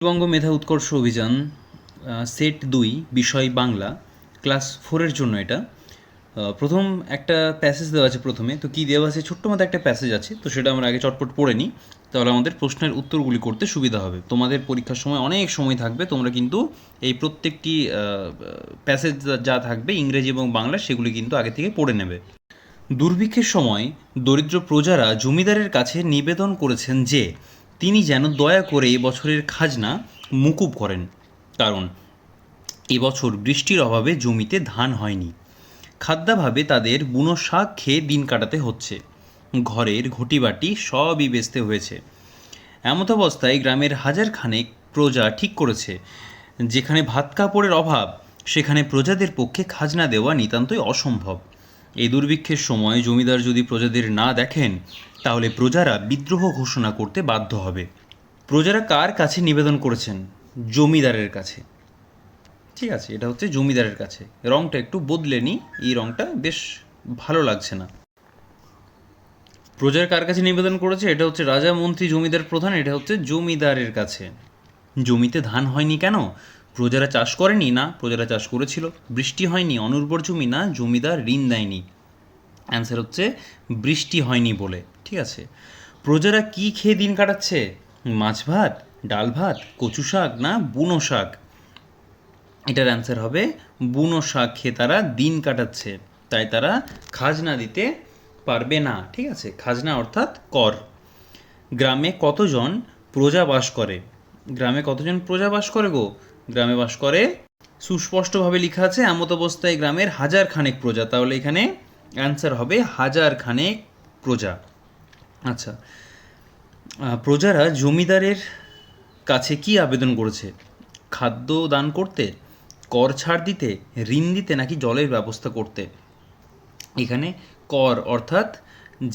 পশ্চিমবঙ্গ মেধা উৎকর্ষ অভিযান সেট ২ বিষয় বাংলা ক্লাস 4-এর জন্য এটা প্রথম একটা প্যাসেজ দেওয়া আছে। প্রথমে তো কী দেওয়া আছে, ছোট্ট মতো একটা প্যাসেজ আছে, তো সেটা আমরা আগে চটপট পড়ে নিই, তাহলে আমাদের প্রশ্নের উত্তরগুলি করতে সুবিধা হবে। তোমাদের পরীক্ষার সময় অনেক সময় থাকবে, তোমরা কিন্তু এই প্রত্যেকটি প্যাসেজ যা থাকবে ইংরেজি এবং বাংলা সেগুলি কিন্তু আগে থেকে পড়ে নেবে। দুর্ভিক্ষের সময় দরিদ্র প্রজারা জমিদারের কাছে নিবেদন করেছেন যে তিনি যেন দয়া করে এবছরের খাজনা মুকুব করেন, কারণ এবছর বৃষ্টির অভাবে জমিতে ধান হয়নি। খাদ্যাভাবে তাদের বুনো শাক খেয়ে দিন কাটাতে হচ্ছে। ঘরের ঘটিবাটি সবই বেচতে হয়েছে। এমত অবস্থায় গ্রামের হাজার খানেক প্রজা ঠিক করেছে, যেখানে ভাত কাপড়ের অভাব সেখানে প্রজাদের পক্ষে খাজনা দেওয়া নিতান্তই অসম্ভব। এই দুর্ভিক্ষের সময় জমিদার যদি প্রজাদের না দেখেন, তাহলে প্রজারা বিদ্রোহ ঘোষণা করতে বাধ্য হবে। প্রজারা কার কাছে নিবেদন করেছেন? জমিদারের কাছে। ঠিক আছে, এটা হচ্ছে জমিদারের কাছে। রংটা একটু বদলে নিই, এই রংটা বেশ ভালো লাগছে না। প্রজার কার কাছে নিবেদন করেছে? এটা হচ্ছে রাজা, মন্ত্রী, জমিদার, প্রধান। এটা হচ্ছে জমিদারের কাছে। জমিতে ধান হয়নি কেন? প্রজারা চাষ করেনি? না, প্রজারা চাষ করেছিল। বৃষ্টি হয়নি? অনুর্বর জমি? না, জমিদার ঋণ দেয়নি। অ্যান্সার হচ্ছে বৃষ্টি হয়নি বলে। ঠিক আছে। প্রজারা কি খেয়ে দিন কাটাচ্ছে? মাছ ভাত, ডাল ভাত, কচু শাক, না বুনো শাক? এটার অ্যান্সার হবে বুনো শাক খেয়ে তারা দিন কাটাচ্ছে, তাই তারা খাজনা দিতে পারবে না। ঠিক আছে, খাজনা অর্থাৎ কর। গ্রামে কতজন প্রজা বাস করে? গ্রামে কতজন প্রজা বাস করে গো? গ্রামে বাস করে, সুস্পষ্টভাবে লেখা আছে, এমত অবস্থায় গ্রামের হাজার খানেক প্রজা, তাহলে এখানে অ্যান্সার হবে হাজার খানেক প্রজা। আচ্ছা, প্রজারা জমিদারের কাছে কি আবেদন করেছে? খাদ্য দান করতে, কর ছাড় দিতে, ঋণ দিতে, নাকি জলের ব্যবস্থা করতে? এখানে কর অর্থাৎ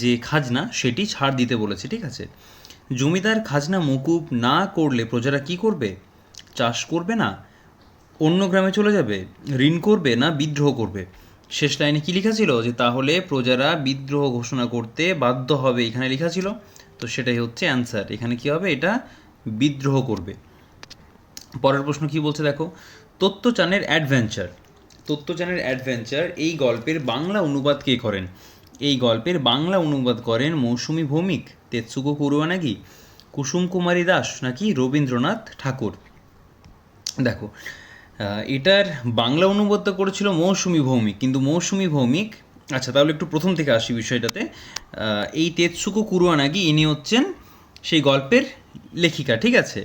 যে খাজনা সেটি ছাড় দিতে বলেছে। ঠিক আছে। জমিদার খাজনা মকুব না করলে প্রজারা কি করবে? চাষ করবে না, অন্য গ্রামে চলে যাবে, ঋণ করবে, না বিদ্রোহ করবে? শেষ লাইনে কী লেখা ছিল? যে তাহলে প্রজারা বিদ্রোহ ঘোষণা করতে বাধ্য হবে, এখানে লেখা ছিল। তো সেটাই হচ্ছে অ্যান্সার। এখানে কি হবে? এটা বিদ্রোহ করবে। পরের প্রশ্ন কি বলছে দেখো। তত্ত্বচানের অ্যাডভেঞ্চার। তত্ত্বচানের অ্যাডভেঞ্চার এই গল্পের বাংলা অনুবাদ কে করেন? এই গল্পের বাংলা অনুবাদ করেন মৌসুমী ভৌমিক, তেতসুকো কুরুয়ানাগি, কুসুম কুমারী দাস, নাকি রবীন্দ্রনাথ ঠাকুর? দেখো, এটার বাংলা অনুবাদটা করেছিল মৌসুমী ভৌমিক, কিন্তু মৌসুমী ভৌমিক, আচ্ছা তাহলে একটু প্রথম থেকে আসি বিষয়টাতে। এই তেতসুকো কুরুয়ানাগি ইনি হচ্ছেন সেই গল্পের লেখিকা। ঠিক আছে।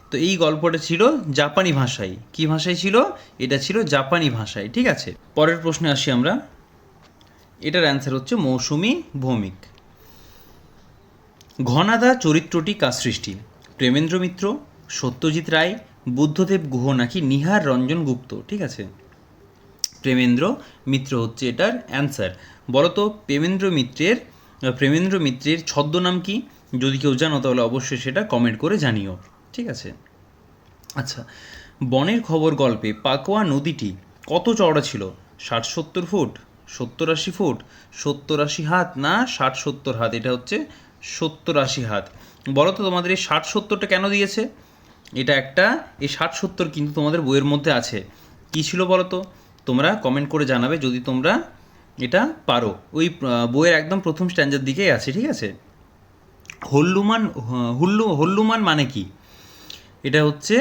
তো এই গল্পটা ছিল জাপানি ভাষায়। কি ভাষায় ছিল? এটা ছিল জাপানি ভাষায়। ঠিক আছে। পরের প্রশ্নে আসি আমরা। এটার অ্যান্সার হচ্ছে মৌসুমী ভৌমিক। ঘনাদা চরিত্রটি কার সৃষ্টি? প্রেমেন্দ্র মিত্র, সত্যজিৎ রায়, বুদ্ধদেব গুহ, নাকি নিহার রঞ্জন গুপ্ত? ঠিক আছে, প্রেমেন্দ্র মিত্র হচ্ছে এটার অ্যান্সার। বলো তো প্রেমেন্দ্র মিত্রের ছদ্মনাম কি? যদি কেউ জানো তাহলে অবশ্যই সেটা কমেন্ট করে জানিও। ঠিক আছে। আচ্ছা, বনের খবর গল্পে পাকোয়া নদীটি কত চওড়া ছিল? 60-70 ফুট, 70-80 ফুট, 70-80 হাত, না 60-70 হাত? এটা হচ্ছে 70-80 হাত। বলো তো তোমাদের এই 60-70টা কেন দিয়েছে? এটা একটা, এই 60-70 কিন্তু তোমাদের বইয়ের মধ্যে আছে। কী ছিল বলো তো? তোমরা কমেন্ট করে জানাবে যদি তোমরা এটা পারো। ওই বইয়ের একদম প্রথম স্ট্যান্ডার দিকেই আছে। ঠিক আছে। হল্লুমান মানে কি? এটা হচ্ছে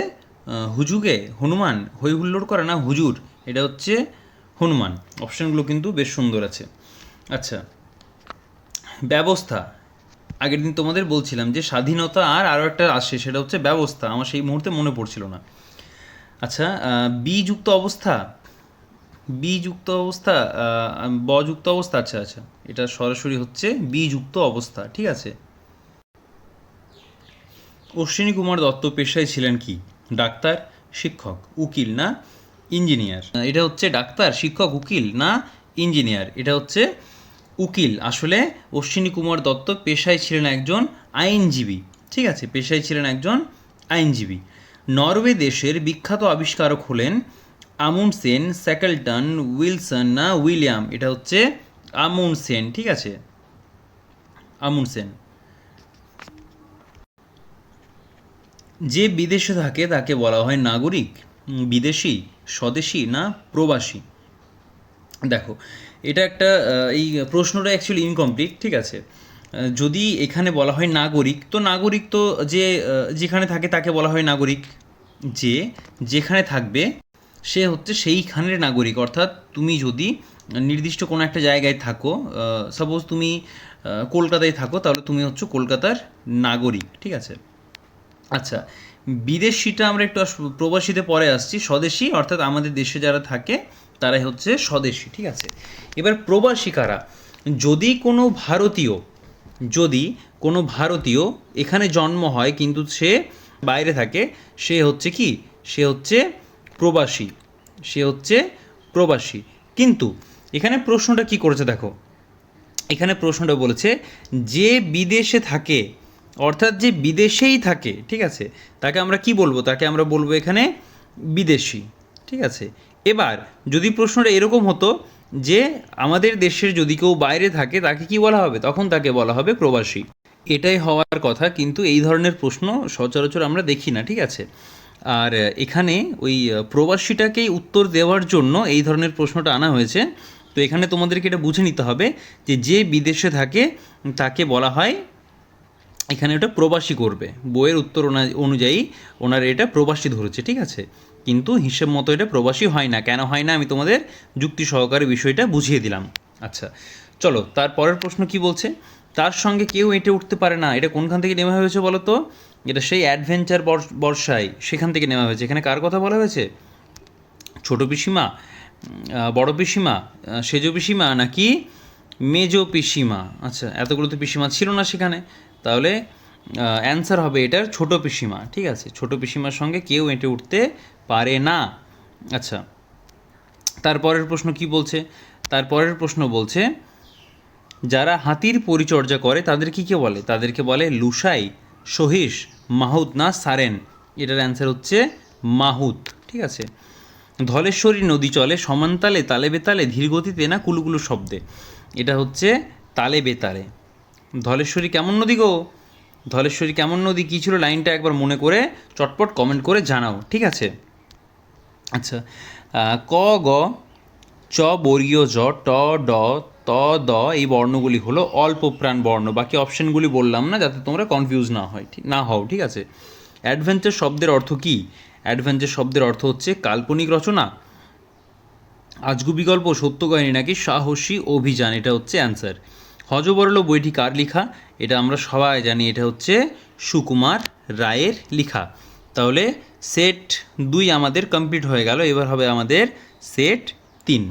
হুজুগে হনুমান, হই হুল্লোড় করে, না হুজুর? এটা হচ্ছে হনুমান। অপশানগুলো কিন্তু বেশ সুন্দর আছে। আচ্ছা, ব্যবস্থা। আগের দিন তোমাদের বলছিলাম যে স্বাধীনতা আর আরও একটা আসে, সেটা হচ্ছে ব্যবস্থা। আমার সেই মুহূর্তে মনে পড়ছিল না। আচ্ছা, বিযুক্ত অবস্থা, বিযুক্ত অবস্থা, বযুক্ত অবস্থা। আচ্ছা আচ্ছা, এটা সরাসরি হচ্ছে বিযুক্ত অবস্থা। ঠিক আছে। অশ্বিনী কুমার দত্ত পেশায় ছিলেন কি? ডাক্তার, শিক্ষক, উকিল, না ইঞ্জিনিয়ার? এটা হচ্ছে ডাক্তার, শিক্ষক, উকিল, না ইঞ্জিনিয়ার? এটা হচ্ছে উকিল। আসলে অশ্বিনী কুমার দত্ত পেশায় ছিলেন একজন আইনজীবী। ঠিক আছে, পেশায় ছিলেন একজন আইনজীবী। নরওয়ে দেশের বিখ্যাত আবিষ্কারক হলেন আমুন্ডসেন, স্যাকেলটন, উইলসন, না উইলিয়াম? এটা হচ্ছে আমুন্ডসেন। ঠিক আছে, আমুন্ডসেন। যে বিদেশে থাকে তাকে বলা হয় নাগরিক, বিদেশি, স্বদেশী না প্রবাসী। দেখো, এটা একটা এই প্রশ্নটা অ্যাকচুয়ালি ইনকমপ্লিট, ঠিক আছে। যদি এখানে বলা হয় নাগরিক, তো নাগরিক তো যে যেখানে থাকে তাকে বলা হয় নাগরিক। যে যেখানে থাকবে সে হচ্ছে সেইখানের নাগরিক। অর্থাৎ তুমি যদি নির্দিষ্ট কোনো একটা জায়গায় থাকো, সাপোজ তুমি কলকাতায় থাকো, তাহলে তুমি হচ্ছে কলকাতার নাগরিক, ঠিক আছে। আচ্ছা, বিদেশিটা আমরা একটু প্রবাসীতে পরে আসছি। স্বদেশী অর্থাৎ আমাদের দেশে যারা থাকে তারাই হচ্ছে স্বদেশী, ঠিক আছে। এবার প্রবাসী কারা? যদি কোনো ভারতীয়, যদি কোনো ভারতীয় এখানে জন্ম হয় কিন্তু সে বাইরে থাকে, সে হচ্ছে কি, সে হচ্ছে প্রবাসী, সে হচ্ছে প্রবাসী। কিন্তু এখানে প্রশ্নটা কি করেছে দেখো, এখানে প্রশ্নটা বলেছে যে বিদেশে থাকে, অর্থাৎ যে বিদেশেই থাকে, ঠিক আছে, তাকে আমরা কি বলবো? তাকে আমরা বলবো এখানে বিদেশি, ঠিক আছে। এবার যদি প্রশ্নটা এরকম হতো যে আমাদের দেশের যদি কেউ বাইরে থাকে তাকে কি বলা হবে? তখন তাকে বলা হবে প্রবাসী। এটাই হওয়ার কথা, কিন্তু এই ধরনের প্রশ্ন সচরাচর আমরা দেখি না, ঠিক আছে। আর এখানে ওই প্রবাসীটাকেই উত্তর দেওয়ার জন্য এই ধরনের প্রশ্নটা আনা হয়েছে। তো এখানে তোমাদেরকে এটা বুঝে নিতে হবে যে যে বিদেশে থাকে তাকে বলা হয়, এখানে ওটা প্রবাসী করবে। বইয়ের উত্তর অনুযায়ী ওনারা এটা প্রবাসী ধরেছে, ঠিক আছে। কিন্তু হিসেব মতো এটা প্রবাসী হয় না। কেন হয় না আমি তোমাদের যুক্তি সহকারে বিষয়টা বুঝিয়ে দিলাম। আচ্ছা, চলো তার পরের প্রশ্ন কি বলছে। তার সঙ্গে কেউ এঁটে উঠতে পারে না, এটা কোনখান থেকে নেওয়া হয়েছে বলো তো? এটা সেই অ্যাডভেঞ্চার বর্ষায়, সেখান থেকে নেওয়া হয়েছে। এখানে কার কথা বলা হয়েছে? ছোট পিসিমা, বড় পিসিমা, সেজ পিসিমা নাকি মেজো পিসিমা? আচ্ছা, এতগুলো তো পিসিমা ছিল না সেখানে, তাহলে অ্যান্সার হবে এটার ছোট পিসিমা, ঠিক আছে। ছোট পিসিমার সঙ্গে কেউ এঁটে উঠতে পারে না। আচ্ছা, তারপরের প্রশ্ন কি বলছে? তারপরের প্রশ্ন বলছে যারা হাতির পরিচর্যা করে তাদের কি কে বলে? তাদেরকে বলে লুসাই, সহিস, মাহুত না সারেন? এটার অ্যান্সার হচ্ছে মাহুত, ঠিক আছে। ধলেশ্বরী নদী চলে সমানতালে, তালে বেতালে, ধীরগতিতে না কুলুকুলু শব্দে? এটা হচ্ছে তালে বেতালে। ধলেশ্বরী কেমন নদী গো? ধলেশ্বরী কেমন নদী, কী ছিল লাইনটা একবার মনে করে চটপট কমেন্ট করে জানাও, ঠিক আছে। আচ্ছা, ক গ চ বর্গীয় জ ট ড ত দ এই বর্ণগুলি হলো অল্প প্রাণ বর্ণ। বাকি অপশানগুলি বললাম না যাতে তোমরা কনফিউজ না হয়, না হও, ঠিক আছে। অ্যাডভেঞ্চার শব্দের অর্থ কী? অ্যাডভেঞ্চার শব্দের অর্থ হচ্ছে কাল্পনিক রচনা, আজগুবি গল্প, সত্য কাহিনী নাকি সাহসী অভিযান? এটা হচ্ছে অ্যান্সার। হযবরল বইটি কার লেখা? এটা আমরা সবাই জানি, এটা হচ্ছে সুকুমার রায়ের লেখা। তাহলে সেট 2 আমাদের কমপ্লিট হয়ে গেল। এবার হবে আমাদের সেট 3।